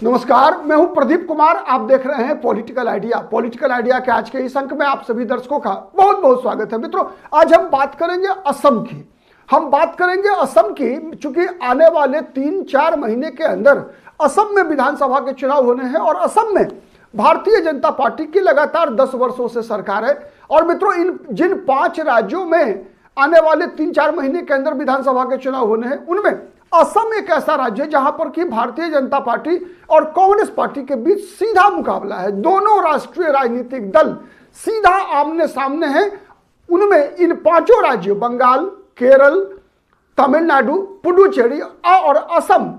नमस्कार, मैं हूं प्रदीप कुमार। आप देख रहे हैं पॉलिटिकल आइडिया। पॉलिटिकल आइडिया के आज के इस अंक में आप सभी दर्शकों का बहुत बहुत स्वागत है। मित्रों, आज हम बात करेंगे असम की। चूंकि आने वाले 3-4 महीने के अंदर असम में विधानसभा के चुनाव होने हैं और असम में भारतीय जनता पार्टी की लगातार 10 वर्षों से सरकार है। और मित्रों, इन जिन 5 राज्यों में आने वाले 3-4 महीने के अंदर विधानसभा के चुनाव होने हैं, उनमें असम एक ऐसा राज्य है जहां पर कि भारतीय जनता पार्टी और कांग्रेस पार्टी के बीच सीधा मुकाबला है। दोनों राष्ट्रीय राजनीतिक दल सीधा आमने सामने हैं। उनमें इन 5 राज्यों बंगाल, केरल, तमिलनाडु, पुडुचेरी और असम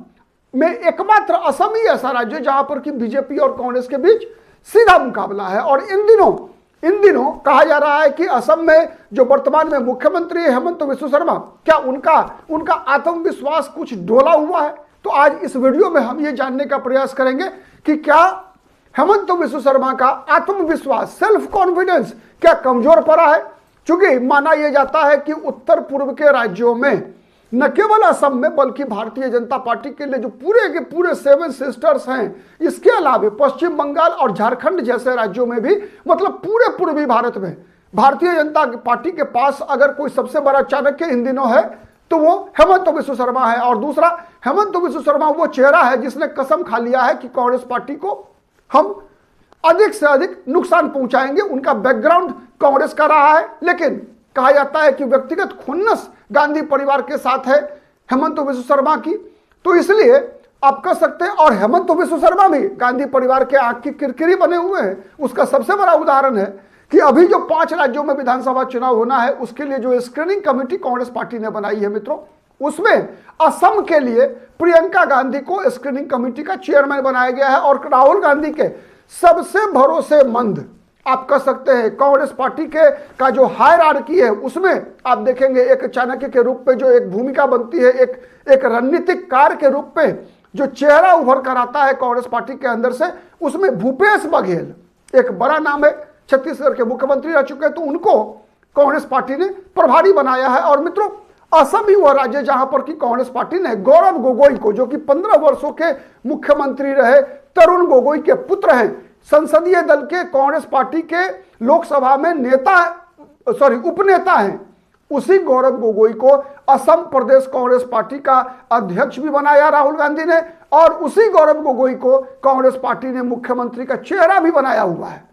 में एकमात्र असम ही ऐसा राज्य है जहां पर कि बीजेपी और कांग्रेस के बीच सीधा मुकाबला है। और इन दिनों कहा जा रहा है कि असम में जो वर्तमान में मुख्यमंत्री है हेमंत बिस्वा शर्मा, क्या उनका आत्मविश्वास कुछ डोला हुआ है? तो आज इस वीडियो में हम ये जानने का प्रयास करेंगे कि क्या हेमंत बिस्वा शर्मा का आत्मविश्वास, सेल्फ कॉन्फिडेंस क्या कमजोर पड़ा है? क्योंकि माना यह जाता है कि उत्तर पूर्व के राज्यों में न केवल असम में बल्कि भारतीय जनता पार्टी के लिए जो पूरे के पूरे 7 सिस्टर्स हैं, इसके अलावा पश्चिम बंगाल और झारखंड जैसे राज्यों में भी, मतलब पूरे पूर्वी भारत में भारतीय जनता पार्टी के पास अगर कोई सबसे बड़ा चाणक्य इन दिनों है तो वो हेमंत बिस्वा शर्मा है। और दूसरा, हेमंत बिस्वा शर्मा वो चेहरा है जिसने कसम खा लिया है कि कांग्रेस पार्टी को हम अधिक से अधिक नुकसान पहुंचाएंगे। उनका बैकग्राउंड कांग्रेस का रहा है, लेकिन कहा जाता है कि व्यक्तिगत खुन्नस गांधी परिवार के साथ है हेमंत बिस्वा शर्मा की। तो इसलिए आप कह सकते हैं, और हेमंत बिस्वा शर्मा भी गांधी परिवार के आंख की किरकिरी बने हुए हैं। उसका सबसे बड़ा उदाहरण है कि अभी जो 5 राज्यों में विधानसभा चुनाव होना है, उसके लिए जो स्क्रीनिंग कमेटी कांग्रेस पार्टी ने बनाई है मित्रों, उसमें असम के लिए प्रियंका गांधी को स्क्रीनिंग कमेटी का चेयरमैन बनाया गया है। और राहुल गांधी के सबसे भरोसेमंद, आप कह सकते हैं, कांग्रेस पार्टी के का जो हायरार्की है उसमें आप देखेंगे एक चाणक्य के रूप में जो एक भूमिका बनती है, एक रणनीतिकार के रूप में जो चेहरा उभर कर आता है कांग्रेस पार्टी के अंदर से, उसमें भूपेश बघेल एक बड़ा नाम है, छत्तीसगढ़ के मुख्यमंत्री रह चुके हैं। तो उनको कांग्रेस पार्टी ने प्रभारी बनाया है। और मित्रों, असम ही वह राज्य जहां पर कि कांग्रेस पार्टी ने गौरव गोगोई को, जो कि 15 वर्षों के मुख्यमंत्री रहे, तरुण गोगोई के पुत्र हैं, संसदीय दल के कांग्रेस पार्टी के लोकसभा में उपनेता हैं, उसी गौरव गोगोई को असम प्रदेश कांग्रेस पार्टी का अध्यक्ष भी बनाया राहुल गांधी ने। और उसी गौरव गोगोई को कांग्रेस पार्टी ने मुख्यमंत्री का चेहरा भी बनाया हुआ है।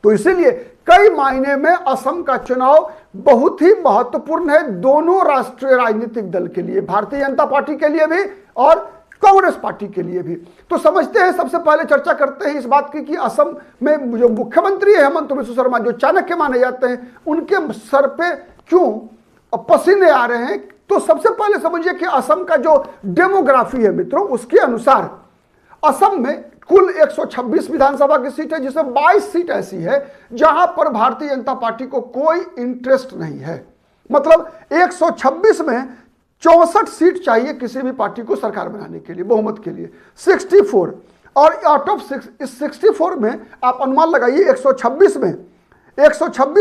तो इसीलिए कई मायने में असम का चुनाव बहुत ही महत्वपूर्ण है दोनों राष्ट्रीय राजनीतिक दल के लिए, भारतीय जनता पार्टी के लिए भी और कांग्रेस पार्टी के लिए भी। तो समझते हैं, सबसे पहले चर्चा करते हैं इस बात की कि असम में जो मुख्यमंत्री है हेमंत बिस्वा शर्मा, जो चाणक्य माने जाते हैं, उनके सर पे क्यों पसीने आ रहे हैं? तो सबसे पहले समझिए कि असम का जो डेमोग्राफी है मित्रों, उसके अनुसार असम में कुल 126 विधानसभा की सीट है, जिसमें 22 सीट ऐसी है जहां पर भारतीय जनता पार्टी को कोई इंटरेस्ट नहीं है। मतलब 126 में 64 सीट चाहिए किसी भी पार्टी को सरकार बनाने के लिए, बहुमत के लिए 64। और आउट ऑफ 64 में आप अनुमान लगाइए, 126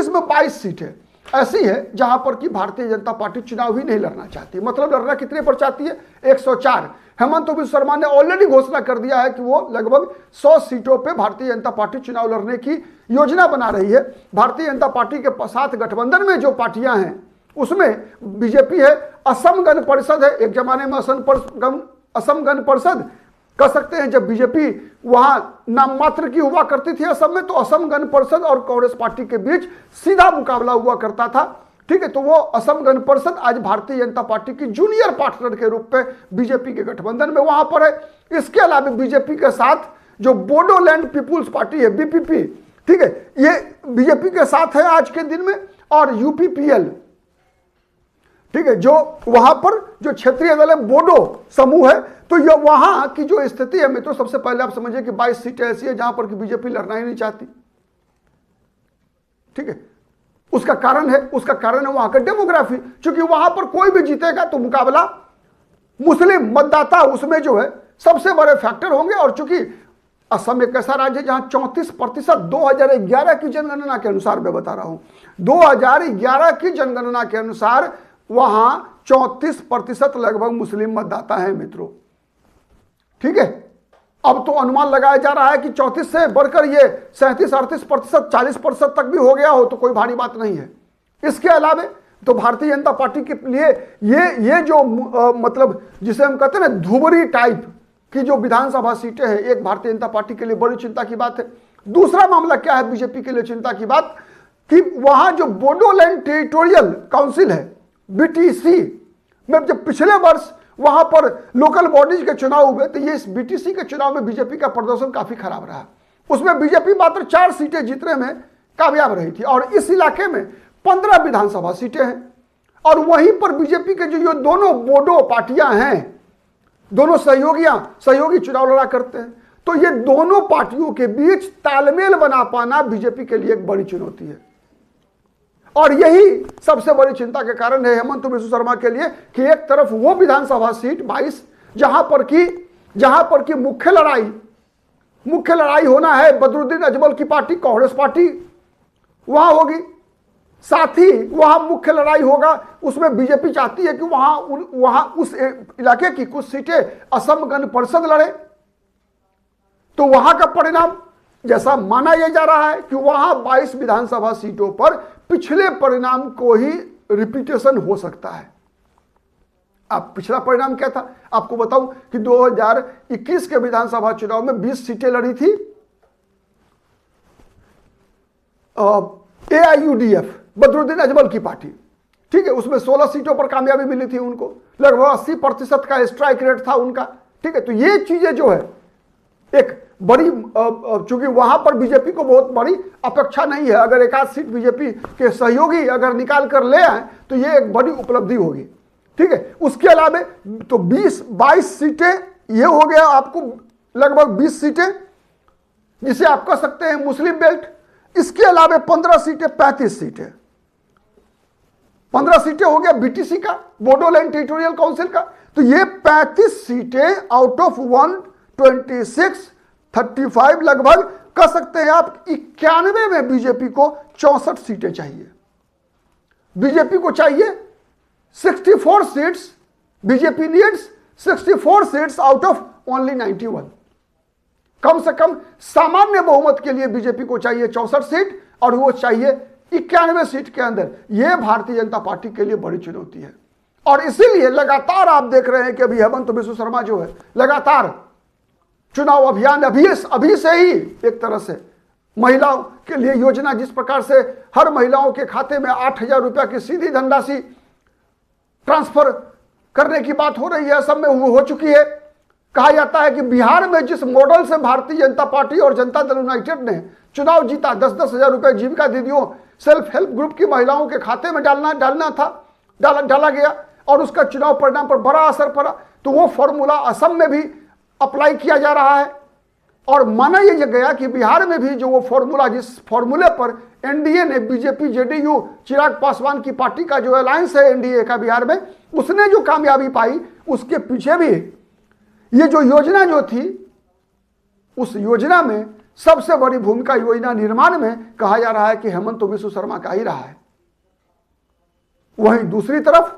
में 22 सीटें ऐसी है जहां पर कि भारतीय जनता पार्टी चुनाव ही नहीं लड़ना चाहती। मतलब लड़ना कितने पर चाहती है? 104। हेमंत बिस्वा शर्मा ने ऑलरेडी घोषणा कर दिया है कि वो लगभग 100 सीटों पे भारतीय जनता पार्टी चुनाव लड़ने की योजना बना रही है। भारतीय जनता पार्टी के साथ गठबंधन में जो पार्टियां हैं उसमें बीजेपी है, असम गण परिषद है, एक जमाने में असम गण परिषद कह सकते हैं, जब बीजेपी वहां नाम मात्र की हुआ करती थी असम में, तो असम गण परिषद और कांग्रेस पार्टी के बीच सीधा मुकाबला हुआ करता था। ठीक है, तो वो असम गण परिषद आज भारतीय जनता पार्टी की जूनियर पार्टनर के रूप में बीजेपी के गठबंधन में वहां पर है। इसके अलावा बीजेपी के साथ जो बोडोलैंड पीपुल्स पार्टी है, बीपीपी, ठीक है, ये बीजेपी के साथ है आज के दिन में। और यूपीपीएल, ठीक है, जो वहां पर जो क्षेत्रीय दल है, बोडो समूह है। तो ये वहां की जो स्थिति है मित्रों, सबसे पहले आप समझिए कि 22 सीटें ऐसी है जहां पर कि बीजेपी लड़ना ही नहीं चाहती। ठीक है, उसका कारण है वहां का डेमोग्राफी। क्योंकि वहां पर कोई भी जीतेगा तो मुकाबला मुस्लिम मतदाता उसमें जो है सबसे बड़े फैक्टर होंगे। और चूंकि असम एक ऐसा राज्य है जहां 34% 2011 की जनगणना के अनुसार, मैं बता रहा हूं 2011 की जनगणना के अनुसार वहां 34% लगभग मुस्लिम मतदाता हैं मित्रों। ठीक है, अब तो अनुमान लगाया जा रहा है कि 34 से बढ़कर ये 37-38%, 40% तक भी हो गया हो तो कोई भारी बात नहीं है। इसके अलावा तो भारतीय जनता पार्टी के लिए ये जो मतलब जिसे हम कहते हैं ना धुबरी टाइप की जो विधानसभा सीटें हैं, एक भारतीय जनता पार्टी के लिए बड़ी चिंता की बात है। दूसरा मामला क्या है बीजेपी के लिए चिंता की बात, कि वहां जो बोडोलैंड टेरिटोरियल काउंसिल है बीटीसी में जब पिछले वर्ष वहां पर लोकल बॉडीज के चुनाव हुए तो ये इस बीटीसी के चुनाव में बीजेपी का प्रदर्शन काफी खराब रहा। उसमें बीजेपी मात्र 4 सीटें जीतने में कामयाब रही थी और इस इलाके में 15 विधानसभा सीटें हैं। और वहीं पर बीजेपी के जो दोनों बोडो पार्टियां हैं, दोनों सहयोगी चुनाव लड़ा करते हैं, तो ये दोनों पार्टियों के बीच तालमेल बना पाना बीजेपी के लिए एक बड़ी चुनौती है। और यही सबसे बड़ी चिंता के कारण है हेमंत बिस्व शर्मा के लिए कि एक तरफ वो विधानसभा सीट 22 जहां पर की मुख्य लड़ाई होना है बदरुद्दीन अजमल की पार्टी कांग्रेस पार्टी वहां होगी, साथ ही वहां मुख्य लड़ाई होगा, उसमें बीजेपी चाहती है कि वहां उस इलाके की कुछ सीटें असम गण परिषद लड़े। तो वहां का परिणाम जैसा माना यह जा रहा है कि वहां 22 विधानसभा सीटों पर पिछले परिणाम को ही रिपीटेशन हो सकता है। अब पिछला परिणाम क्या था आपको बताऊं कि 2021 के विधानसभा चुनाव में 20 सीटें लड़ी थी AIUDF बदरुद्दीन अजमल की पार्टी, ठीक है, उसमें 16 सीटों पर कामयाबी मिली थी उनको, लगभग 80% का स्ट्राइक रेट था उनका, ठीक है। तो ये चीजें जो है एक बड़ी, चूंकि वहां पर बीजेपी को बहुत बड़ी अपेक्षा नहीं है, अगर एक आध सीट बीजेपी के सहयोगी अगर निकाल कर ले आए तो ये एक बड़ी उपलब्धि होगी, ठीक है। उसके अलावा तो 22 सीटें ये हो गया आपको, लगभग 20 सीटें जिसे आप कह सकते हैं मुस्लिम बेल्ट। इसके अलावा 15 सीटें 35 सीटें 15 सीटें हो गया बीटीसी का, बोडोलैंड टेरिटोरियल काउंसिल का। तो ये 35 सीटें आउट ऑफ 126 35 लगभग कह सकते हैं आप 91 में बीजेपी को 64 सीटें चाहिए। बीजेपी को चाहिए 64 seats, BJP needs 64 seats out of only 91। कम से कम सामान्य बहुमत के लिए बीजेपी को चाहिए 64 सीट और वो चाहिए 91 सीट के अंदर। यह भारतीय जनता पार्टी के लिए बड़ी चुनौती है और इसीलिए लगातार आप देख रहे हैं कि अभी हेमंत बिस्व शर्मा जो है लगातार चुनाव अभियान अभी से ही एक तरह से महिलाओं के लिए योजना, जिस प्रकार से हर महिलाओं के खाते में 8,000 रुपया की सीधी धनराशि ट्रांसफर करने की बात हो रही है, सब में हो चुकी है। कहा जाता है कि बिहार में जिस मॉडल से भारतीय जनता पार्टी और जनता दल यूनाइटेड ने चुनाव जीता, 10-10 हजार रुपए जीविका दीदियों सेल्फ हेल्प ग्रुप की महिलाओं के खाते में डाला गया और उसका चुनाव परिणाम पर बड़ा असर पड़ा। तो वो फॉर्मूला असम में भी अप्लाई किया जा रहा है और माना यह गया कि बिहार में भी जो वो फॉर्मूला, जिस फॉर्मूले पर एनडीए ने, बीजेपी जेडीयू चिराग पासवान की पार्टी का जो अलायंस है एनडीए का बिहार में, उसने जो कामयाबी पाई उसके पीछे भी ये जो योजना जो थी, उस योजना में सबसे बड़ी भूमिका योजना निर्माण में कहा जा रहा है कि हेमंत बिस्व शर्मा का ही रहा है। वहीं दूसरी तरफ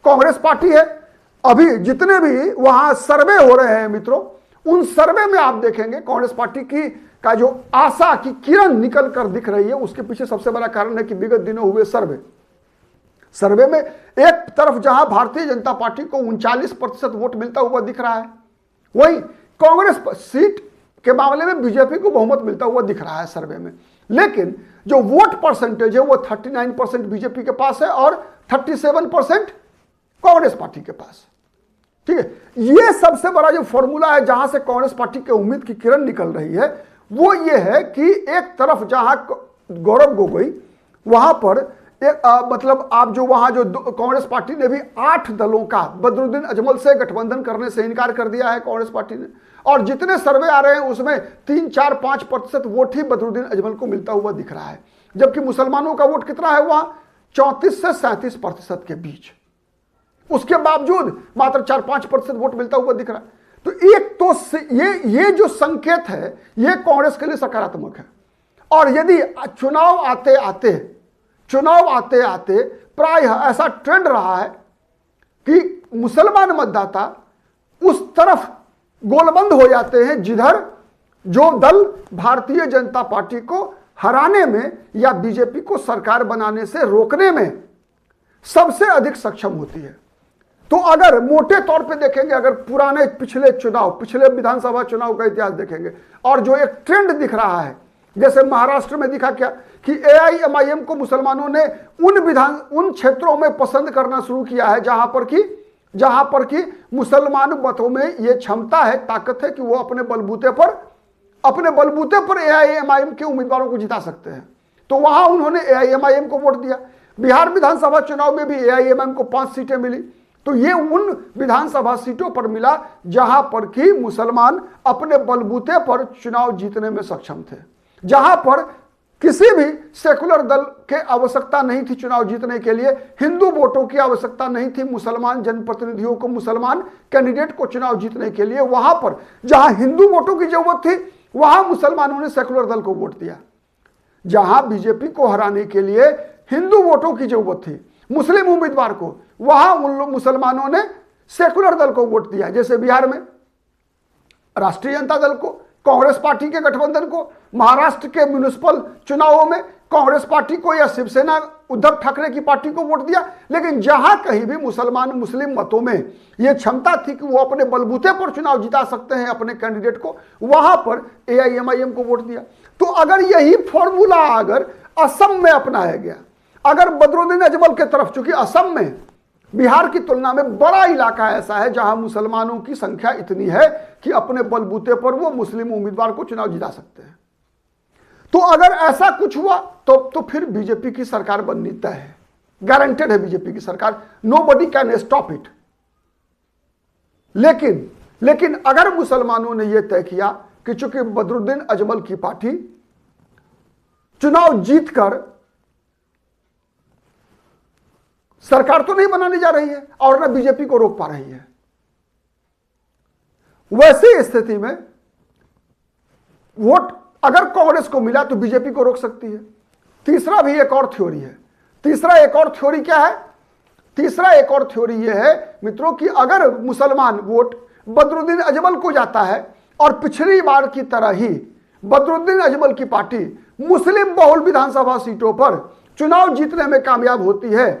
कांग्रेस पार्टी है। अभी जितने भी वहां सर्वे हो रहे हैं मित्रों, उन सर्वे में आप देखेंगे कांग्रेस पार्टी की का जो आशा की किरण निकल कर दिख रही है, उसके पीछे सबसे बड़ा कारण है कि विगत दिनों हुए सर्वे में एक तरफ जहां भारतीय जनता पार्टी को 39% वोट मिलता हुआ दिख रहा है, वहीं कांग्रेस सीट के मामले में बीजेपी को बहुमत मिलता हुआ दिख रहा है सर्वे में। लेकिन जो वोट परसेंटेज है वो 39% बीजेपी के पास है और 37% कांग्रेस पार्टी के पास, ठीक है। ये सबसे बड़ा जो फॉर्मूला है जहां से कांग्रेस पार्टी के उम्मीद की किरण निकल रही है वो ये है कि एक तरफ जहां गौरव गोगोई वहां पर मतलब आप जो वहां जो कांग्रेस पार्टी ने भी 8 दलों का बदरुद्दीन अजमल से गठबंधन करने से इनकार कर दिया है कांग्रेस पार्टी ने, और जितने सर्वे आ रहे हैं उसमें 3-4-5% वोट ही बदरुद्दीन अजमल को मिलता हुआ दिख रहा है, जबकि मुसलमानों का वोट कितना है वहां 34 से 37% के बीच, उसके बावजूद मात्र 4-5% वोट मिलता हुआ दिख रहा है। तो एक तो ये जो संकेत है ये कांग्रेस के लिए सकारात्मक है। और यदि चुनाव आते आते प्राय ऐसा ट्रेंड रहा है कि मुसलमान मतदाता उस तरफ गोलबंद हो जाते हैं, जिधर जो दल भारतीय जनता पार्टी को हराने में या बीजेपी को सरकार बनाने से रोकने में सबसे अधिक सक्षम होती है। तो अगर मोटे तौर पे देखेंगे, अगर पुराने पिछले विधानसभा चुनाव का इतिहास देखेंगे और जो एक ट्रेंड दिख रहा है, जैसे महाराष्ट्र में दिखा क्या कि AIMIM को मुसलमानों ने उन क्षेत्रों में पसंद करना शुरू किया है जहां पर कि मुसलमान मतों में यह क्षमता है, ताकत है कि वो अपने बलबूते पर AIMIM के उम्मीदवारों को जिता सकते हैं। तो वहां उन्होंने AIMIM को वोट दिया। बिहार विधानसभा चुनाव में भी AIMIM को 5 सीटें मिली। तो ये उन विधानसभा सीटों पर मिला जहां पर कि मुसलमान अपने बलबूते पर चुनाव जीतने में सक्षम थे, जहां पर किसी भी सेकुलर दल के आवश्यकता नहीं थी चुनाव जीतने के लिए, हिंदू वोटों की आवश्यकता नहीं थी मुसलमान जनप्रतिनिधियों को, मुसलमान कैंडिडेट को चुनाव जीतने के लिए। वहां पर जहां हिंदू वोटों की जरूरत थी वहां मुसलमानों ने सेकुलर दल को वोट दिया। जहां बीजेपी को हराने के लिए हिंदू वोटों की जरूरत थी, मुस्लिम उम्मीदवार को, वहां मुसलमानों ने सेकुलर दल को वोट दिया। जैसे बिहार में राष्ट्रीय जनता दल को, कांग्रेस पार्टी के गठबंधन को, महाराष्ट्र के म्युनिसिपल चुनावों में कांग्रेस पार्टी को या शिवसेना उद्धव ठाकरे की पार्टी को वोट दिया। लेकिन जहां कहीं भी मुस्लिम मतों में यह क्षमता थी कि वो अपने बलबूते पर चुनाव जिता सकते हैं अपने कैंडिडेट को, वहां पर AIMIM को वोट दिया। तो अगर यही फॉर्मूला अगर असम में अपनाया गया, अगर बदरुद्दीन अजमल के तरफ, चूंकि असम में बिहार की तुलना में बड़ा इलाका ऐसा है जहां मुसलमानों की संख्या इतनी है कि अपने बलबूते पर वो मुस्लिम उम्मीदवार को चुनाव जिता सकते हैं। तो अगर ऐसा कुछ हुआ तो फिर बीजेपी की सरकार बननी तय है, गारंटेड है बीजेपी की सरकार, नोबडी कैन स्टॉप इट। लेकिन अगर मुसलमानों ने यह तय किया कि चूंकि बदरुद्दीन अजमल की पार्टी चुनाव जीतकर सरकार तो नहीं बनाने जा रही है और ना बीजेपी को रोक पा रही है, वैसी स्थिति में वोट अगर कांग्रेस को मिला तो बीजेपी को रोक सकती है। तीसरा भी एक और थ्योरी है। तीसरा एक और थ्योरी क्या है? तीसरा एक और थ्योरी यह है मित्रों कि अगर मुसलमान वोट बदरुद्दीन अजमल को जाता है और पिछली बार की तरह ही बदरुद्दीन अजमल की पार्टी मुस्लिम बहुल विधानसभा सीटों पर चुनाव जीतने में कामयाब होती है,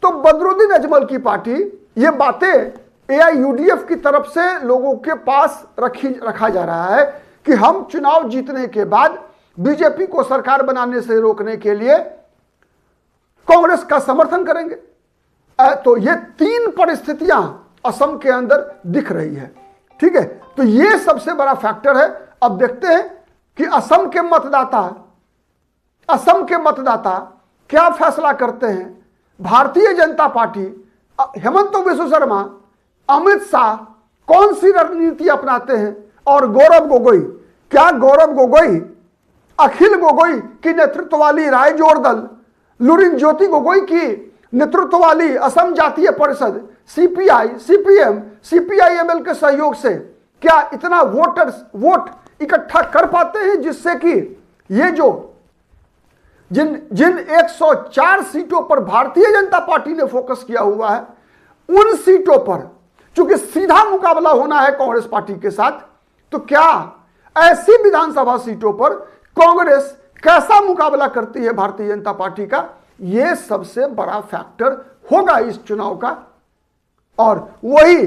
तो बदरुद्दीन अजमल की पार्टी ये बातें AIUDF की तरफ से लोगों के पास रखा जा रहा है कि हम चुनाव जीतने के बाद बीजेपी को सरकार बनाने से रोकने के लिए कांग्रेस का समर्थन करेंगे। तो ये 3 परिस्थितियां असम के अंदर दिख रही है। ठीक है, तो ये सबसे बड़ा फैक्टर है। अब देखते हैं कि असम के मतदाता क्या फैसला करते हैं। भारतीय जनता पार्टी, हेमंत बिश्व शर्मा, अमित शाह कौन सी रणनीति अपनाते हैं, और गौरव गोगोई, क्या गौरव गोगोई अखिल गोगोई की नेतृत्व वाली रायजोर दल, लुरिन ज्योति गोगोई की नेतृत्व वाली असम जातीय परिषद, CPI, CPM, CPIML के सहयोग से क्या इतना वोट इकट्ठा कर पाते हैं जिससे कि ये जो जिन 104 सीटों पर भारतीय जनता पार्टी ने फोकस किया हुआ है, उन सीटों पर चूंकि सीधा मुकाबला होना है कांग्रेस पार्टी के साथ, तो क्या ऐसी विधानसभा सीटों पर कांग्रेस कैसा मुकाबला करती है भारतीय जनता पार्टी का, यह सबसे बड़ा फैक्टर होगा इस चुनाव का। और वही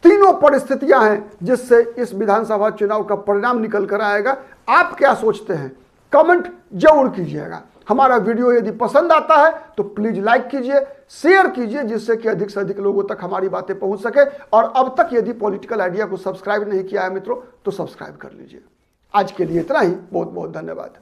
तीनों परिस्थितियां हैं जिससे इस विधानसभा चुनाव का परिणाम निकल कर आएगा। आप क्या सोचते हैं? कमेंट जरूर कीजिएगा। हमारा वीडियो यदि पसंद आता है तो प्लीज लाइक कीजिए, शेयर कीजिए, जिससे कि अधिक से अधिक लोगों तक हमारी बातें पहुंच सके। और अब तक यदि पॉलिटिकल आइडिया को सब्सक्राइब नहीं किया है मित्रों तो सब्सक्राइब कर लीजिए। आज के लिए इतना ही, बहुत बहुत धन्यवाद।